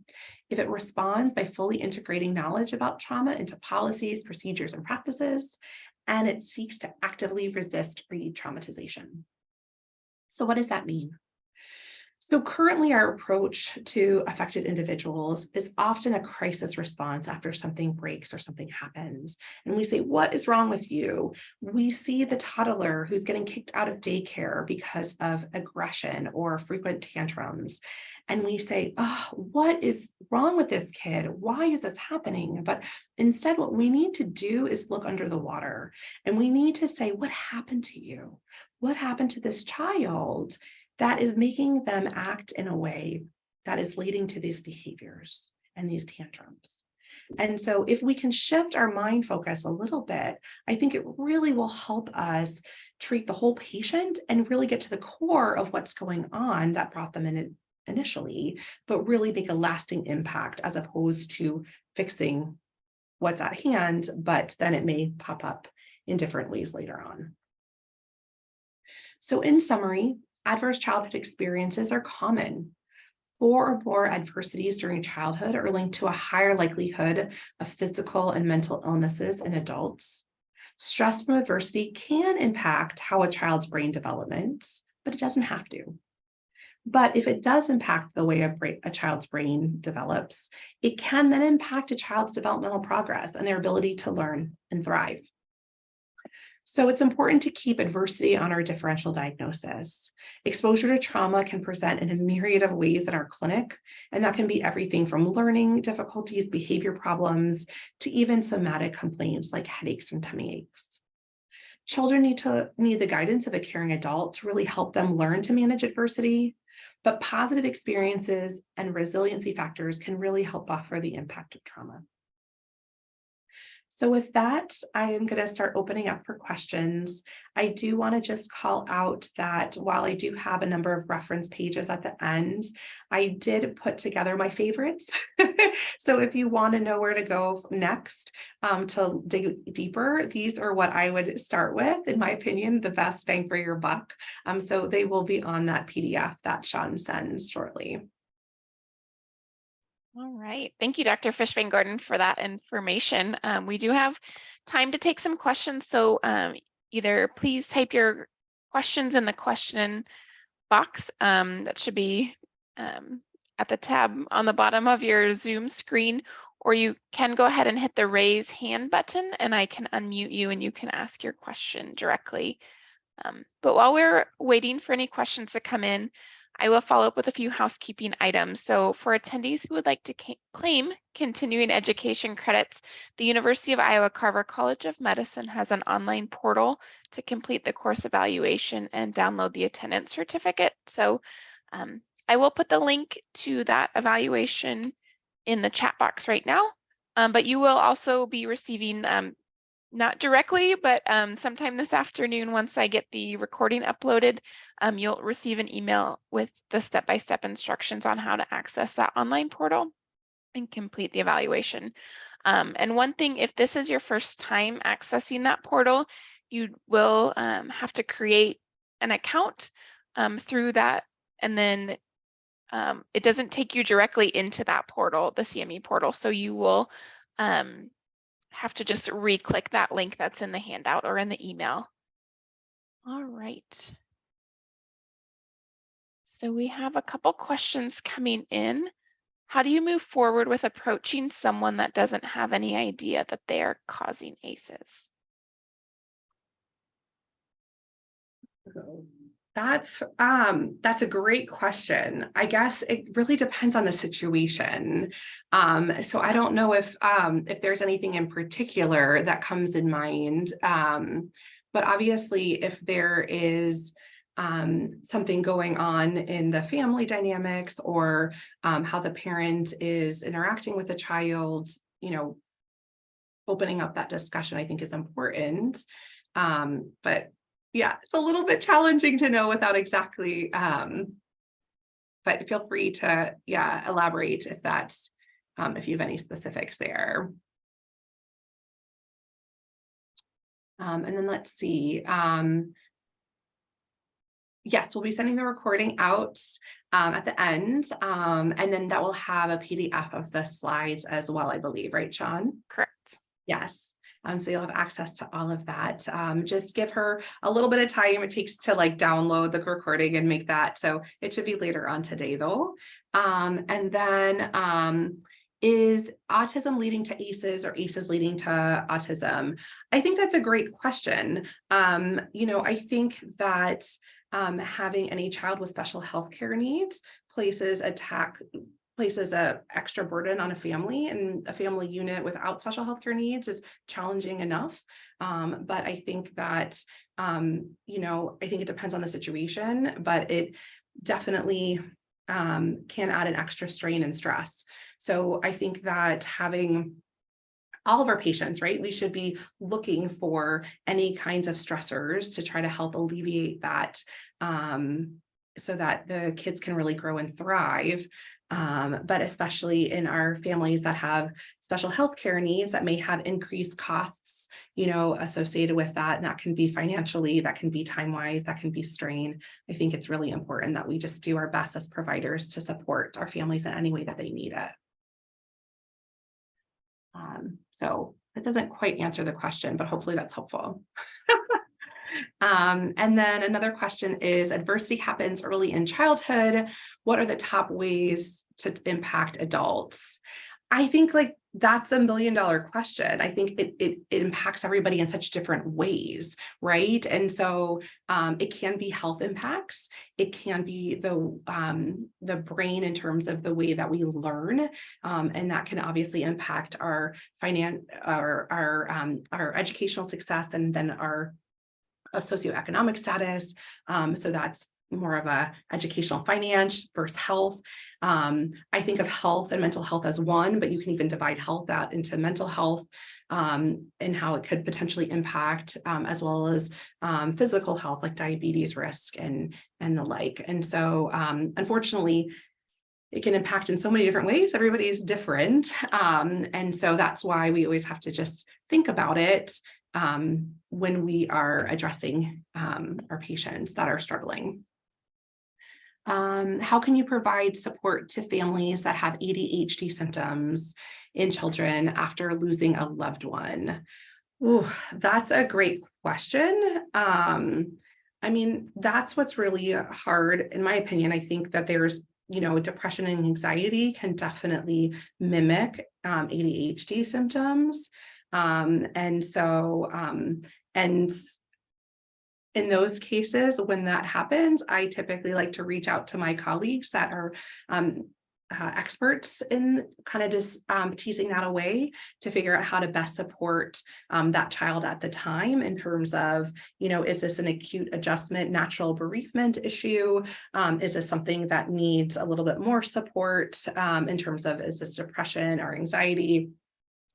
if it responds by fully integrating knowledge about trauma into policies, procedures, and practices, and it seeks to actively resist re-traumatization. So what does that mean? So currently our approach to affected individuals is often a crisis response after something breaks or something happens. And we say, what is wrong with you? We see the toddler who's getting kicked out of daycare because of aggression or frequent tantrums. And we say, oh, what is wrong with this kid? Why is this happening? But instead, what we need to do is look under the water. And we need to say, what happened to you? What happened to this child that is making them act in a way that is leading to these behaviors and these tantrums? And so if we can shift our mind focus a little bit, I think it really will help us treat the whole patient and really get to the core of what's going on that brought them in initially, but really make a lasting impact, as opposed to fixing what's at hand, but then it may pop up in different ways later on. So in summary, adverse childhood experiences are common. 4 or more adversities during childhood are linked to a higher likelihood of physical and mental illnesses in adults. Stress from adversity can impact how a child's brain develops, but it doesn't have to. But if it does impact the way a child's brain develops, it can then impact a child's developmental progress and their ability to learn and thrive. So it's important to keep adversity on our differential diagnosis. Exposure to trauma can present in a myriad of ways in our clinic, and that can be everything from learning difficulties, behavior problems, to even somatic complaints like headaches and tummy aches. Children need the guidance of a caring adult to really help them learn to manage adversity, but positive experiences and resiliency factors can really help buffer the impact of trauma. So with that, I am going to start opening up for questions. I do want to just call out that while I do have a number of reference pages at the end, I did put together my favorites. So if you want to know where to go next to dig deeper, these are what I would start with, in my opinion, the best bang for your buck. So they will be on that PDF that Sean sends shortly. All right. Thank you, Dr. Fishbane-Gordon, for that information. We do have time to take some questions, so either please type your questions in the question box that should be at the tab on the bottom of your Zoom screen, or you can go ahead and hit the raise hand button and I can unmute you and you can ask your question directly. But while we're waiting for any questions to come in, I will follow up with a few housekeeping items. So for attendees who would like to claim continuing education credits, the University of Iowa Carver College of Medicine has an online portal to complete the course evaluation and download the attendance certificate. So I will put the link to that evaluation in the chat box right now, but you will also be receiving not directly, but sometime this afternoon, once I get the recording uploaded, you'll receive an email with the step-by-step instructions on how to access that online portal and complete the evaluation. And one thing, if this is your first time accessing that portal, you will have to create an account through that, and then it doesn't take you directly into that portal, the CME portal. So you will have to just re-click that link that's in the handout or in the email. All right. So we have a couple questions coming in. How do you move forward with approaching someone that doesn't have any idea that they are causing ACEs? That's a great question. I guess it really depends on the situation. So I don't know if there's anything in particular that comes in mind. But obviously, if there is something going on in the family dynamics, or how the parent is interacting with the child, opening up that discussion, I think, is important. But yeah, it's a little bit challenging to know without exactly, but feel free to, elaborate if that's, if you have any specifics there. And then let's see. Yes, we'll be sending the recording out at the end, and then that will have a PDF of the slides as well, I believe, right, Sean? Correct. Yes. So you'll have access to all of that. Just give her a little bit of time it takes to download the recording and make that. So it should be later on today though. And then is autism leading to ACEs or ACEs leading to autism? I think that's a great question. I think that having any child with special health care needs places a extra burden on a family, and a family unit without special healthcare needs is challenging enough. But I think that, I think it depends on the situation, but it definitely can add an extra strain and stress. So I think that having all of our patients, right, we should be looking for any kinds of stressors to try to help alleviate that, so that the kids can really grow and thrive. But especially in our families that have special health care needs that may have increased costs, associated with that. And that can be financially, that can be time-wise, that can be strain. I think it's really important that we just do our best as providers to support our families in any way that they need it. So that doesn't quite answer the question, but hopefully that's helpful. And then another question is, adversity happens early in childhood. What are the top ways to impact adults? I think that's $1 million question. I think it impacts everybody in such different ways, right? And so it can be health impacts. It can be the brain in terms of the way that we learn, and that can obviously impact our educational success, and then our socioeconomic status. So that's more of a educational finance versus health. I think of health and mental health as one, but you can even divide health out into mental health, and how it could potentially impact, as well as physical health, like diabetes risk and the like. And so unfortunately, it can impact in so many different ways. Everybody is different. And so that's why we always have to just think about it when we are addressing our patients that are struggling. How can you provide support to families that have ADHD symptoms in children after losing a loved one? Ooh, that's a great question. I mean, that's what's really hard, in my opinion. I think that there's, depression and anxiety can definitely mimic ADHD symptoms. And so, and in those cases, when that happens, I typically like to reach out to my colleagues that are experts in kind of just teasing that away to figure out how to best support that child at the time in terms of, is this an acute adjustment, natural bereavement issue? Is this something that needs a little bit more support in terms of, is this depression or anxiety?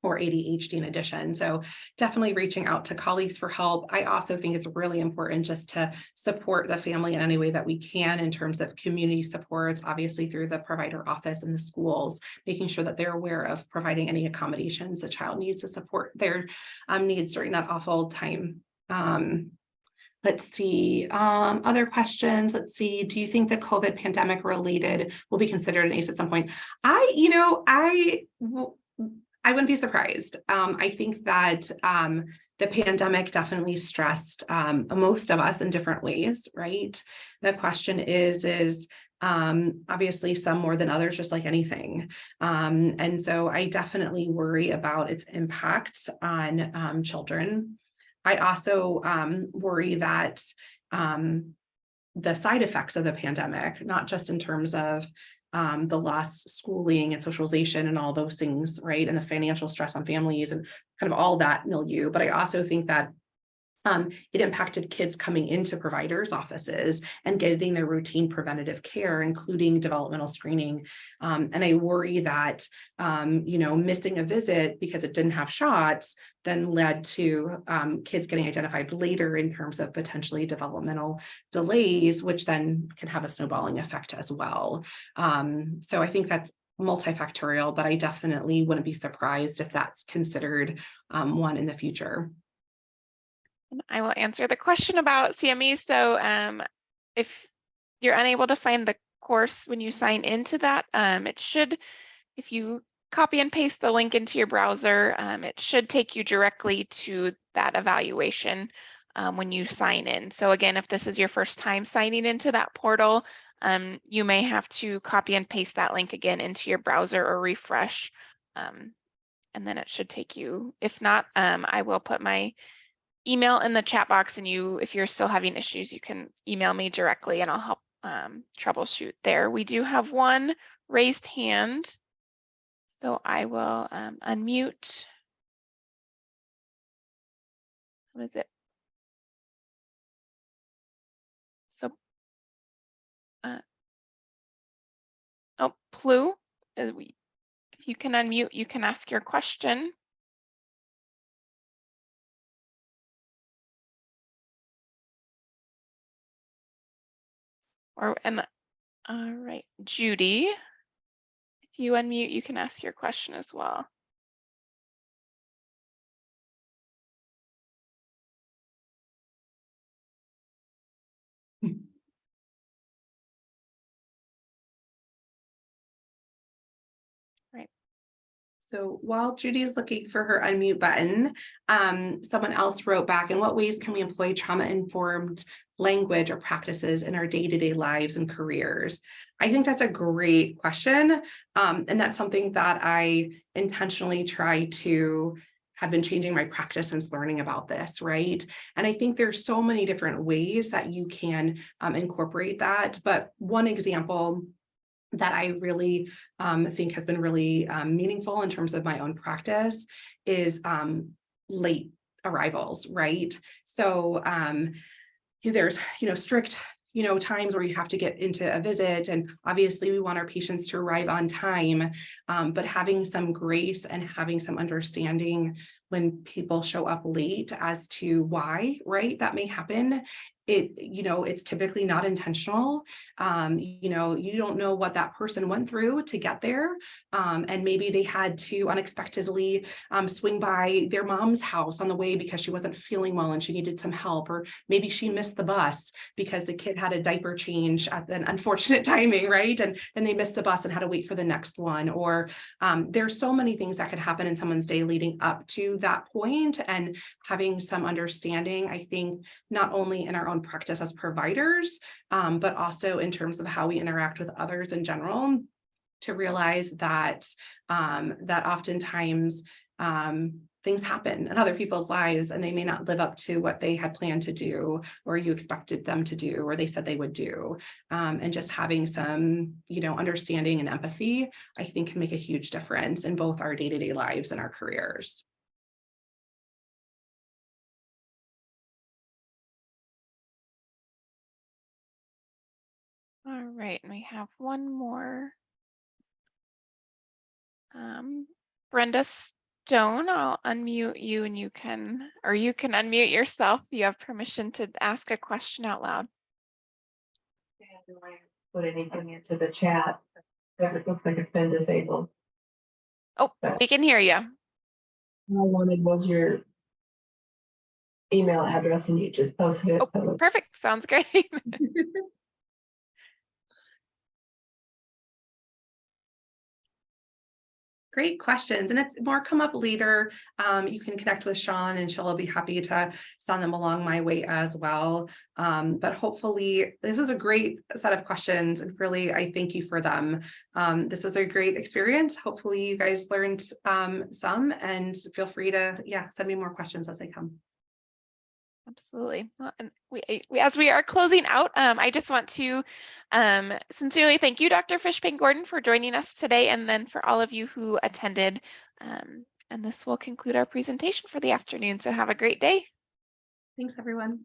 or ADHD in addition. So definitely reaching out to colleagues for help. I also think it's really important just to support the family in any way that we can in terms of community supports, obviously through the provider office and the schools, making sure that they're aware of providing any accommodations the child needs to support their needs during that awful time. Let's see, other questions. Let's see, do you think the COVID pandemic related will be considered an ACE at some point? I wouldn't be surprised. I think that the pandemic definitely stressed most of us in different ways, right? The question is obviously some more than others, just like anything. And so I definitely worry about its impact on children. I also worry that the side effects of the pandemic, not just in terms of the lost schooling and socialization and all those things, right? And the financial stress on families and kind of all that milieu. But I also think that it impacted kids coming into providers' offices and getting their routine preventative care, including developmental screening. And I worry that, missing a visit because it didn't have shots then led to kids getting identified later in terms of potentially developmental delays, which then can have a snowballing effect as well. So I think that's multifactorial, but I definitely wouldn't be surprised if that's considered one in the future. I will answer the question about CME. So if you're unable to find the course when you sign into that, it should, if you copy and paste the link into your browser, it should take you directly to that evaluation when you sign in. So again, if this is your first time signing into that portal, you may have to copy and paste that link again into your browser or refresh, and then it should take you. If not, I will put my email in the chat box, and if you're still having issues, you can email me directly and I'll help troubleshoot there. We do have one raised hand, so I will unmute. What is it? So, Plu, if you can unmute, you can ask your question. All right, Judy, if you unmute, you can ask your question as well. Right. So while Judy's looking for her unmute button, someone else wrote back, in what ways can we employ trauma-informed language or practices in our day-to-day lives and careers? I think that's a great question. And that's something that I intentionally try to have been changing my practice since learning about this, right? And I think there's so many different ways that you can incorporate that. But one example that I really think has been really meaningful in terms of my own practice is late arrivals, right? So there's, strict, times where you have to get into a visit, and obviously we want our patients to arrive on time, but having some grace and having some understanding when people show up late as to why, right, that may happen. It's typically not intentional. You don't know what that person went through to get there. And maybe they had to unexpectedly swing by their mom's house on the way because she wasn't feeling well and she needed some help, or maybe she missed the bus because the kid had a diaper change at an unfortunate timing, right? And then they missed the bus and had to wait for the next one. Or there's so many things that could happen in someone's day leading up to that point, and having some understanding, I think, not only in our own practice as providers, but also in terms of how we interact with others in general, to realize that that oftentimes things happen in other people's lives and they may not live up to what they had planned to do, or you expected them to do, or they said they would do. And just having some, understanding and empathy, I think, can make a huge difference in both our day-to-day lives and our careers. All right, and we have one more. Brenda Joan, I'll unmute you and you can unmute yourself. You have permission to ask a question out loud. Do I put anything into the chat? It looks like it's been disabled. Oh, we can hear you. All I wanted was your email address and you just posted it. Oh, So perfect. Sounds great. Great questions. And if more come up later, you can connect with Sean and she'll be happy to send them along my way as well. But hopefully this is a great set of questions and really, I thank you for them. This is a great experience. Hopefully you guys learned some and feel free to, send me more questions as they come. Absolutely. Well, and we as we are closing out, I just want to sincerely thank you, Dr. Fishbane-Gordon, for joining us today, and then for all of you who attended. And this will conclude our presentation for the afternoon. So have a great day. Thanks, everyone.